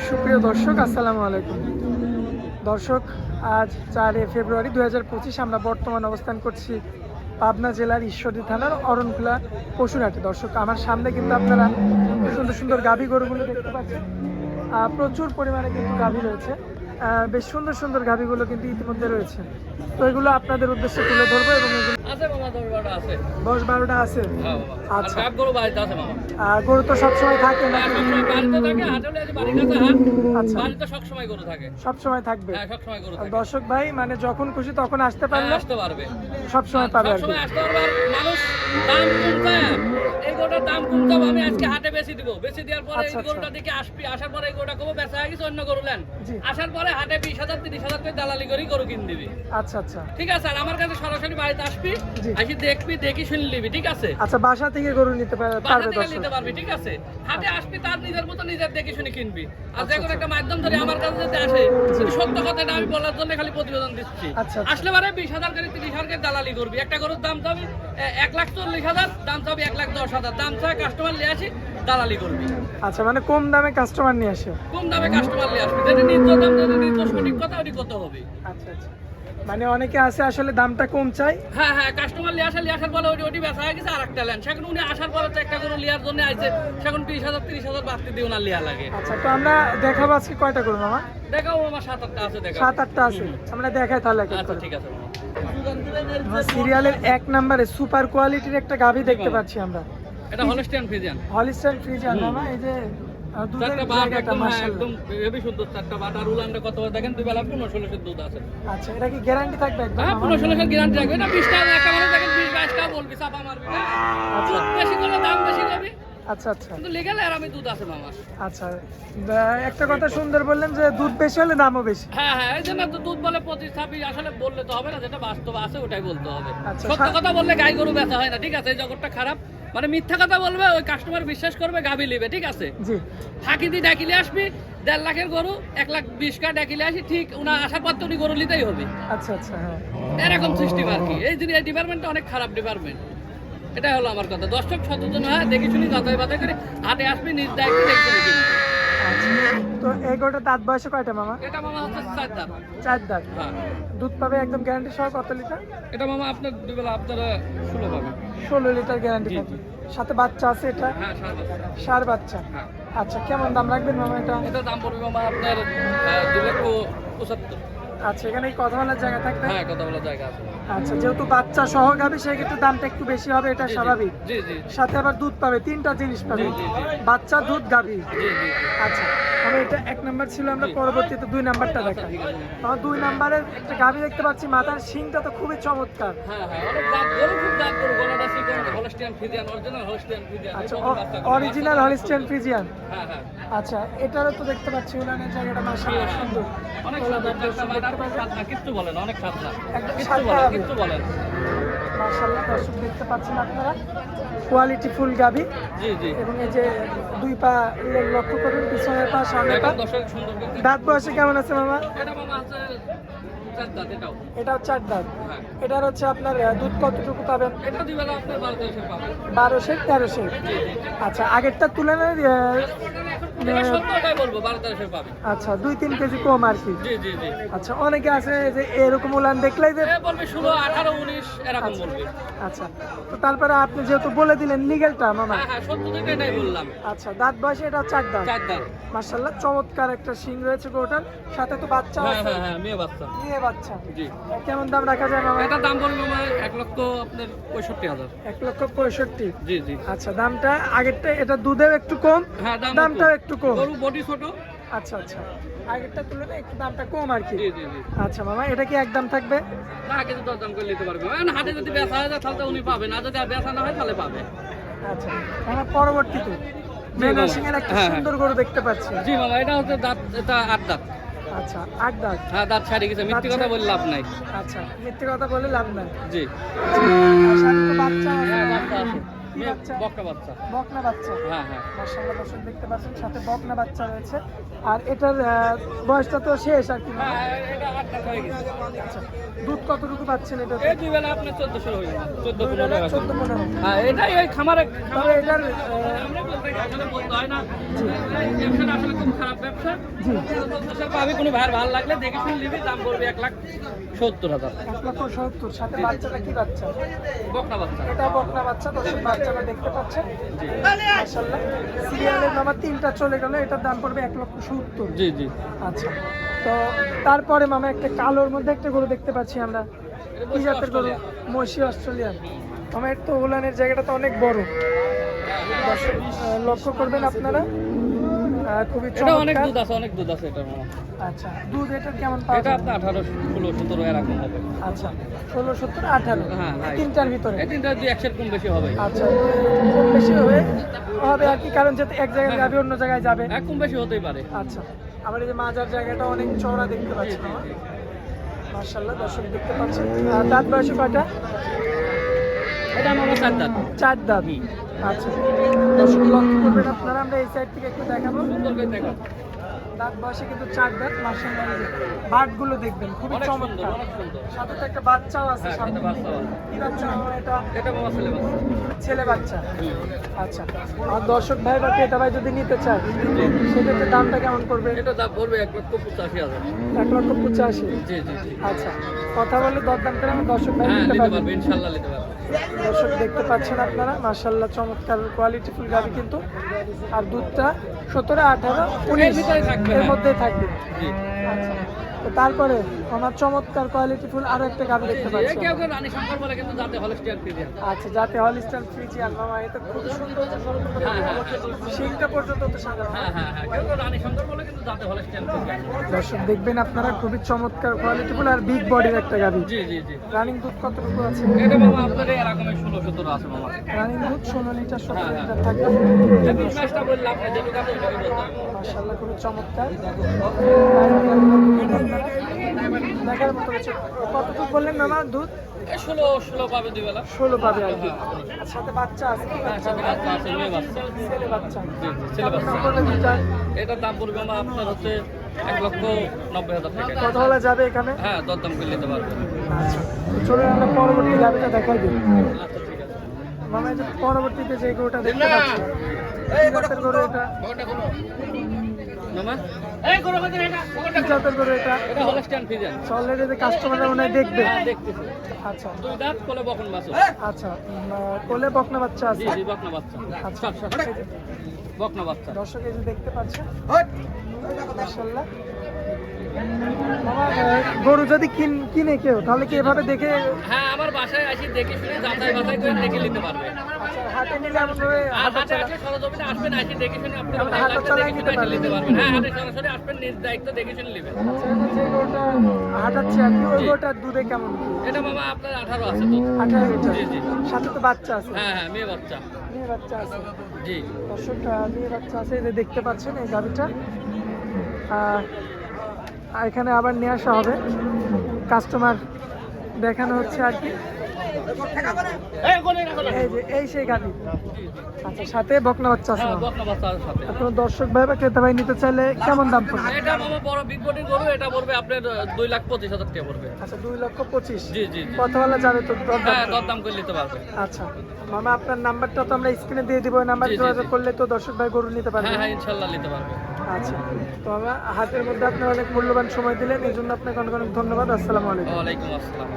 সুপ্রিয় দর্শক, আসসালামু আলাইকুম। দর্শক, আজ 4 ফেব্রুয়ারি 2025 আমরা বর্তমান অবস্থান করছি পাবনা জেলার ঈশ্বরদী থানার অরণখোলা পশুরহাটে। দর্শক, আমার সামনে কিন্তু আপনারা সুন্দর সুন্দর গাভী গরুগুলো দেখতে পাচ্ছেন। প্রচুর পরিমাণে কিন্তু গাভী রয়েছে। বেশ সুন্দর সুন্দর গাভীগুলো কিন্তু ইতিমধ্যে রয়েছে। তো এগুলো আপনাদের উদ্দেশ্যে তুলে ধরবো এবং এগুলো আছে মামা 10-12টা আছে। 10-12টা আছে। হ্যাঁ বাবা। আচ্ছা। আর গরু বাড়িতে আছে মামা। গরু তো সবসময় থাকে না? হ্যাঁ, সবসময় বাড়িতে থাকে, হাটে আছে, বাড়ির কাছে হাট। আচ্ছা। বাড়িতে সবসময় গরু থাকে। সবসময় থাকবে? হ্যাঁ, সবসময় গরু থাকে। দর্শক ভাই, মানে যখন খুশি তখন আসতে পারলে আসতে পারবে। সবসময় পাবে আর কি। সবসময় আসতে পারবে। আর মানুষ দাম কমতে, এই গরুটার দাম কমতে আমি আজকে হাটে বেশি দিব। বেশি দেওয়ার পরে এই গরুটা দেখে আসবি, আসার পরে এই গরুটা কবো বেচা হয়ে গেছে, অন্য গরু নেন। আসার পরে হাটে 20,000 30,000 করে দালালি করে গরু কিনে দিবি। আচ্ছা আচ্ছা, ঠিক আছে। আর আমার কাছে সরাসরি বাড়িতে আসবি, আসি দেখবি, দেখি শুনে নিবি। ঠিক আছে। আচ্ছা, বাসা থেকে গরু নিতে বাসা পারবে থেকে দর্শক? নিতে পারবি। ঠিক আছে। হাটে আসবি, তার নিজের মতো নিজের দেখে শুনে কিনবি। আর যে কোনো একটা মাধ্যম ধরে আমার কাছে যদি আসে, শুধু সত্য কথাটা আমি বলার জন্য খালি প্রতিবেদন দিচ্ছি। আচ্ছা। আসলে পরে 20,000 করে 30,000 করে দালালি করবি। একটা গরুর দাম চাবি 1,40,000, দাম চাবি 1,10,000, দাম চাই কাস্টমার নিয়ে আসি, দালালি করবি। আচ্ছা, মানে কম দামে কাস্টমার নিয়ে আসে? কম দামে কাস্টমার নিয়ে আসবি, যেটা নিত্য দাম, যেটা নিত্য সঠিক কথা, ওটি কত হবে। আচ্ছা আচ্ছা, মানে অনেকে আছে আসলে দামটা কম চাই। হ্যাঁ হ্যাঁ, কাস্টমার নিয়ে আসার পরে ওটি বেচা হয়ে গেছে, আর একটা লেন। সেখানে উনি আসার পরে তো একটা গরু লিয়ার জন্য আইছে, সেখানে 20,000 30,000 বাড়তি দিয়ে ওনার লিয়া লাগে। আচ্ছা, তো আমরা দেখাবো আজকে কয়টা করবো মামা? দেখাও আমার 7-8টা আছে। দেখাও 7-8টা আছে, আমরা দেখাই তাহলে এক এক আচ্ছা, করে। ঠিক আছে। সিরিয়ালের 1 নম্বরে সুপার কোয়ালিটির একটা গাভী দেখতে পাচ্ছি আমরা। এটা হলস্টিয়ান ফ্রিজিয়ান। হলিস্টাইন ফ্রিজিয়ান মামা, এই যে দুধের চারটা বাট জায়গাটা একদম, হ্যাঁ, মাশাআল্লাহ। একদম হেভি সুন্দর চারটা বাট। আর উলানটা কত দেখেন, 2 বেলা 15-16 দুধ আছে। আচ্ছা, এটা কি গ্যারান্টি থাকবে একদম হ্যাঁ, মামা? 15-16 গ্যারান্টি রাখবে। এটা 20 টাকা একটা মানে দেখেন, 20-22 টাকা বলবি, চাপা মারবি না। আচ্ছা। দুধ বেশি করলে দাম বেশি করবি, আচ্ছা আচ্ছা কিন্তু লিগ্যাল আর আমি দুধ আছে মামা। আচ্ছা, একটা কথা সুন্দর বললেন যে দুধ বেশি হলে দামও বেশি। হ্যাঁ হ্যাঁ, এই জন্য তো দুধ বলে প্রতিস্থাপী, আসলে বললে তো হবে না, যেটা বাস্তব আছে ওটাই বলতে হবে। আচ্ছা, সত্য কথা বললে গাই গরু বেচা হয় না। ঠিক আছে। এই জগৎটা খারাপ, মানে মিথ্যা কথা বলবে, ওই কাস্টমার বিশ্বাস করবে, গাবি লিবে। ঠিক আছে। জি। ফাঁকি দিয়ে ডাকিলে আসবি, 1.5 লাখের গরু 1,20,000 টাকা ডাকিলে আসি, ঠিক উনি আসার পর তো উনি গরু নিতেই হবে। আচ্ছা আচ্ছা, হ্যাঁ। এরকম সিস্টেম আর কি। এই ডিপার্টমেন্টটা অনেক খারাপ ডিপার্টমেন্ট। এটাই হলো আমার কথা। দর্শক সচেতন হয়, দেখি শুনি যাচাই বাছাই করে হাটে আসবি, নিজ দায়িত্বে দেখতে দেখি। আচ্ছা, তো এই গরুটা দাঁত বয়সে কয়টা মামা? এটা মামা হচ্ছে 4 দাম। 4 দাঁত। হ্যাঁ, দুধ পাবে একদম গ্যারান্টি সহ কত লিটার? এটা মামা আপনার 2 বেলা আপনারা 16 পাবেন। 16 লিটার গ্যারান্টি থাকে। সাথে বাচ্চা আছে এটা? হ্যাঁ, 7 বাচ্চা। ষাঁড় বাচ্চা। হ্যাঁ, আচ্ছা, কেমন দাম রাখবেন মামা এটা? এটা দাম পড়বে মামা আপনার 2,75,000। আচ্ছা, এখানে কি কথা বলার জায়গা থাকবে? হ্যাঁ, কথা বলার জায়গা আছে। আচ্ছা, যেহেতু বাচ্চা সহ গাবে সেক্ষেত্রে দামটা একটু বেশি হবে, এটা জি, জি, স্বাভাবিক। জি জি সাথে আবার দুধ পাবে, 3টা জিনিস পাবে, জি, জি, জি। বাচ্চা, দুধ, গাভী। জি জি। আচ্ছা, আমি এটা 1 নাম্বার ছিল, আমরা পরবর্তীতে 2 নাম্বারটা দেখাই। ঠিক আছে। আমার 2 নাম্বারের একটা গাভী দেখতে পাচ্ছি, মাথার শিংটা তো খুবই চমৎকার। হ্যাঁ হ্যাঁ, অনেক জাত গরু, খুব জাত গরু, গলাটা চিকন, Holstein Friesian, original Holstein Friesian. আচ্ছা, অরিজিনাল হলিস্টিয়ান ফ্রিজিয়ান। হ্যাঁ হ্যাঁ, আচ্ছা, এটারও তো দেখতে পাচ্ছি উলানের জায়গাটা মাশাআল্লাহ সুন্দর। অনেক ওলা সুন্দর। দর্শক দেখতে পাবেন। স্বাদ না, কিচ্ছু বলেন, অনেক স্বাদ না, একদম কিচ্ছু স্বাদ বলেন, হবে। কিচ্ছু বলেন। মাশাআল্লাহ দর্শক দেখতে পাচ্ছেন আপনারা, কোয়ালিটি ফুল গাভী। জি জি। এবং এই যে 2 পা লক্ষ্য করুন, পিছনের পা, সামনের পা। দেখেন দর্শক সুন্দর করে। দাঁত বয়সে কেমন আছে মামা? এটা মামা হচ্ছে 4 দাঁত। এটাও এটাও 4 দাঁত। হ্যাঁ, এটার হচ্ছে আপনার দুধ কতটুকু পাবেন? এটা 2 বেলা আপনার 12-13 পাবেন। 12 13 আচ্ছা, আগেরটার তুলনায় এটা সত্যটাই বলবো, 12-13 পাবেন। আচ্ছা, 2-3 কেজি কম আর কি। জি জি জি। আচ্ছা, অনেকে আছে যে এরকম উলান দেখলেই যে বলবে 16, 18, 19 এরকম বলবে। আচ্ছা, তো তারপরে আপনি যেহেতু বলে দিলেন লিগ্যালটা মামা। হ্যাঁ হ্যাঁ, সত্য থেকে এটাই বললাম। আচ্ছা, দাঁত বয়সে এটা 4 দাঁত। 4 দাঁত। মাশাআল্লাহ, চমৎকার একটা শিং রয়েছে গরুটার, সাথে তো বাচ্চা হ্যাঁ আছে। হ্যাঁ হ্যাঁ, মেয়ে বাচ্চা। নিয়ে বাচ্চা। জি। কেমন দাম রাখা যায় মামা? এটার দাম পড়বে মামা 1,65,000। 1,65,000। জি জি। আচ্ছা, দামটা আগেরটা, এটা দুধেও একটু কম, হ্যাঁ, দামটাও একটু কম। গরু বডি ছোট। আচ্ছা আচ্ছা, আগেরটার তুলনায় একটু দামটা কম আর কি। জি জি জি। আচ্ছা মামা, এটা কি একদম থাকবে? না, কিছু দরদাম করে নিতে পারবে। এখন হাটে যদি বেচা হয় যায় তাহলে তো উনি পাবে, না যদি আর বেচা না হয় তাহলে পাবে। আচ্ছা, আমরা পরবর্তীতে মেনাসিং এর একটা হ্যাঁ, সুন্দর গরু দেখতে পাচ্ছি। জি মামা, এটা হচ্ছে দাঁত, এটা 8 দাঁত। আচ্ছা, 8 দাঁত। হ্যাঁ, দাঁত ছাড়ি গেছে, মিথ্যে কথা বলে লাভ নাই। আচ্ছা, মিথ্যে কথা বলে লাভ নাই। জি। আর সাথে তো বাচ্চা আছে। হ্যাঁ, বাচ্চা আছে। কি বাচ্চা? বকনা বাচ্চা। বকনা বাচ্চা। হ্যাঁ হ্যাঁ। মাশাআল্লাহ দর্শক দেখতে পাচ্ছেন সাথে বকনা বাচ্চা রয়েছে। আর এটার বয়সটা তো শেষ আর কি। হ্যাঁ এটা 8 টাকা হয়ে গেছে। আচ্ছা দুধ কতটুকু পাচ্ছেন এটা? এই দুই বেলা আপনার 1400 হয়ে গেছে। 14 টাকা। 14-15। হ্যাঁ এটাই ওই খামারে তবে এটার আমরা বলতে আসলে বলতে হয় না। ব্যবসাটা আসলে খুব খারাপ ব্যবসা। জি পাবি কোনো ভাইয়ের ভালো লাগলে দেখে শুনে নিবি, দাম পড়বে 1,70,000। 1,70,000 সাথে বাচ্চাটা কি বাচ্চা? বকনা বাচ্চা। এটা বকনা বাচ্চা। দর্শক বাচ্চাটা দেখতে পাচ্ছেন মাশাআল্লাহ। সিরিয়ালের নাম্বার 3টা চলে গেল, এটার দাম পড়বে 1,70,000। জি জি। আচ্ছা তো তারপরে মামা একটা কালোর মধ্যে একটা গরু দেখতে পাচ্ছি আমরা। কি জাতের গরু? মহিষী অস্ট্রেলিয়ান। আমার তো ওলানের জায়গাটা তো অনেক বড়। দর্শক, লক্ষ্য করবেন আপনারা খুবই এটা অনেক চমৎকার। দুধ আছে, অনেক দুধ আছে এটার মামা। আচ্ছা দুধ এটা কেমন পাওয়া এটা যায়? আপনার 18, 16, 17 এরকম হবে। আচ্ছা 16, 17, 18 হ্যাঁ, এই right. তিনটার ভিতরে। এই তিনটা 2-1 কম বেশি হবে। আচ্ছা কম বেশি হবে হবে আর কি, কারণ যেতে এক জায়গায় যাবে অন্য জায়গায় যাবে। এক কম বেশি হতেই পারে। আচ্ছা আবার এই যে মাজার জায়গাটা অনেক চওড়া দেখতে পাচ্ছি মামা। মাশাআল্লাহ দর্শক দেখতে পাচ্ছেন। দাঁত বয়সে কয়টা? এটা মামা 4 দাঁত। 4 দাঁত। আচ্ছা দর্শক লক্ষ্য করবেন আপনারা, আমরা এই সাইড থেকে একটু দেখাবো। সুন্দর করে দেখো। দাঁত বয়সে কিন্তু 4 দাঁত। মাশাআল্লাহ বাটগুলো দেখবেন খুবই অনেক সুন্দর, চমৎকার। অনেক সুন্দর। সাথে তো একটা বাচ্চাও আছে হ্যাঁ, সাথে। সাথে বাচ্চাও আছে। কি বাচ্চা মামা এটা? এটা মামা ছেলে বাচ্চা। ছেলে বাচ্চা। আচ্ছা আর দর্শক ভাই বা ক্রেতা ভাই যদি নিতে চায় সেক্ষেত্রে দামটা কেমন পড়বে? এটা দাম পড়বে 1,85,000। 1,85,000। জি জি জি। আচ্ছা কথা বলে দরদাম করে আমি দর্শক ভাই হ্যাঁ নিতে নিতে পারবেন। পারবে, ইনশাআল্লাহ নিতে পারবে। দর্শক দেখতে পাচ্ছেন আপনারা মাশাআল্লাহ চমৎকার কোয়ালিটি ফুল গাভি কিন্তু। আর দুধটা 17, 18, 19 ভিতরে থাকবে, এর হ্যাঁ। মধ্যেই থাকবে। জি। আচ্ছা তো তারপরে আমার চমৎকার কোয়ালিটি ফুল আরো একটা গাভি দেখতে এই পাচ্ছি। কেউ কেউ রানী শঙ্কর বলে, কিন্তু যাতে হলস্টিয়ান ফ্রিজিয়ান। আচ্ছা যাতে হলিস্টার ফ্রিজিয়ান মামা, এটা খুব সুন্দর। হ্যাঁ, হ্যাঁ, সিংটা পর্যন্ত তো সাদা। হ্যাঁ হ্যাঁ হ্যাঁ, কেউ কেউ রানী শঙ্কর বলে, কিন্তু যাতে হলস্টিয়ান ফ্রিজিয়ান। দর্শক দেখবেন আপনারা খুবই চমৎকার কোয়ালিটি ফুল আর বিগ বডির একটা গাভি। জি জি জি। রানিং দুধ কতটুকু আছে? এটা মামা আপনার এরকমের 16-17 আছে মামা। রানিং দুধ 16 লিটার 17 হ্যাঁ, লিটার থাকবে। এই 20 মাসটা বললাম আপনি, যেটুকু আছে ওইটুকুই বলতে হবে। মাশাআল্লাহ খুবই চমৎকার। দেখার মতো হচ্ছে। কতটুকু বললেন মামা দুধ? এই 16 পাবে দুই বেলা। 16 পাবে আর কি। আর সাথে বাচ্চা আছে কি? হ্যাঁ, সাথে বাচ্চা আছে, মেয়ে বাচ্চা। ছেলে বাচ্চা। জি জি, ছেলে বাচ্চা। কেমন পড়বে দুধটা? এটার দাম পড়বে আমার আপনার হচ্ছে 1,90,000 টাকা। কত হলে যাবে এখানে? হ্যাঁ, দরদাম করে নিতে পারবে। আচ্ছা তো চলুন আমরা পরবর্তী গাভিটা দেখাই দিই। আচ্ছা ঠিক আছে। মামা এই যে পরবর্তীতে যে গরুটা দেখতে পাচ্ছি, কি জাতের গরু এটা? মামা এই গরু কত এটা? কি জাতের গরু এটা? এটা হলস্টিয়ান ফ্রিজিয়ান। অলরেডি যে কাস্টমাররা মনে হয় দেখবে। হ্যাঁ দেখতেছি। আচ্ছা দুই দাঁত কোলে বকন বাছুর। আচ্ছা কোলে বকনা বাচ্চা জি আছে। জি, বকনা বাচ্চা। আচ্ছা বকনা বাচ্চা। দর্শক এই যে দেখতে পাচ্ছেন মাশাআল্লাহ। মামা গরু যদি কিনে কেউ তাহলে কি এভাবে দেখে? হ্যাঁ, আমার বাসায় আসি দেখে শুনে যাচাই বাছাই করে দেখে নিতে পারবে। আচ্ছা হাটে নিলে এমন ভাবে আর হাটে আসলে সরজমিনে আসবেন, আসি দেখে শুনে আপনার আমরা ভালো হাটে লাগলে চালাই দেখে নিতে শুনে আসি পারবেন। নিতে পারবেন। হ্যাঁ, হাটে সরাসরি আসবেন, নিজ দায়িত্ব দেখে শুনে নেবেন। যে গরুটা হাঁটাচ্ছে আর কি, ওই জি। গরুটার দুধে কেমন কি? এটা মামা আপনার 18 আছে তো। 18 লিটার। জি জি। সাথে তো বাচ্চা আছে। হ্যাঁ হ্যাঁ, মেয়ে বাচ্চা। মেয়ে বাচ্চা আছে। জি। দর্শক মেয়ে বাচ্চা আছে, এই যে দেখতে পাচ্ছেন এই গাভিটা। এখানে আবার নিয়ে আসা হবে, কাস্টমার দেখানো হচ্ছে আর কি। এই যে এই সেই গাভি। আচ্ছা সাথে বকনা বাচ্চা আছে। হ্যাঁ, বকনা বাচ্চা আছে সাথে। কোনো দর্শক ভাই বা ক্রেতা ভাই নিতে চাইলে কেমন দাম পড়বে? এটা মামা বড় বিগ বডির গরু, এটা পড়বে আপনার 2,25,000 টাকা পড়বে। আচ্ছা 2,25,000। জি জি জি। কথা বলা যাবে তো দরদাম? হ্যাঁ, দরদাম করে নিতে পারবে। আচ্ছা মামা আপনার নাম্বারটা তো আমরা স্ক্রিনে দিয়ে দিব, ওই নাম্বারে জি, জি, যোগাযোগ জি। করলে তো দর্শক ভাই গরু নিতে পারবে। হ্যাঁ হ্যাঁ, ইনশাল্লাহ নিতে পারবে। আচ্ছা তো আমরা হাটের মধ্যে আপনার অনেক মূল্যবান সময় দিলেন, এই জন্য আপনাকে অনেক অনেক ধন্যবাদ। আসসালামু আলাইকুম। ওয়ালাইকুম আসসালাম।